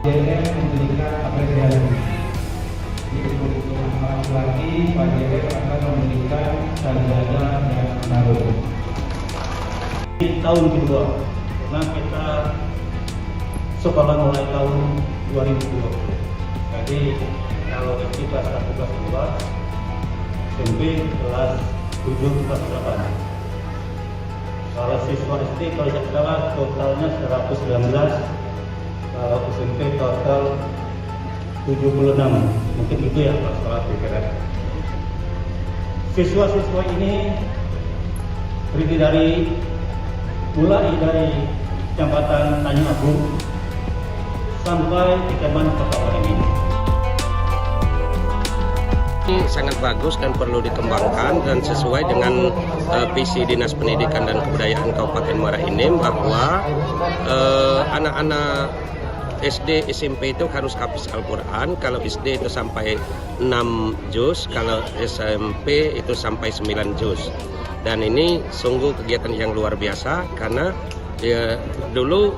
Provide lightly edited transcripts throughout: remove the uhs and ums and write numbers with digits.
JM memberikan apresiasi. Untuk anak laki-laki, Pak JM akan memberikan sarjana dan taruh. Di tahun kedua, karena kita sekolah mulai tahun 2020. Jadi kalau SD kelas 1 kelas 2, SMP kelas 7 kelas 8. Kalau siswa SD kalau tidak salah totalnya 119, kalau SMP total 76. Mungkin itu ya kalau salah pikiran. Siswa-siswa ini terdiri dari mulai dari Kecamatan Tanjung Agung sampai Kecamatan Pekalongan ini. Ini sangat bagus dan perlu dikembangkan dan sesuai dengan visi Dinas Pendidikan dan Kebudayaan Kabupaten Muara Enim bahwa anak-anak SD, SMP itu harus hafiz Al-Quran. Kalau SD itu sampai 6 juz, kalau SMP itu sampai 9 juz. Dan ini sungguh kegiatan yang luar biasa karena ya, dulu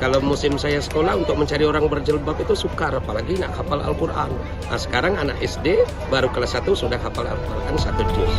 kalau musim saya sekolah untuk mencari orang berjilbab itu sukar, apalagi nak hafal Al-Quran. Nah sekarang anak SD baru kelas 1 sudah hafal Al-Quran 1 juz.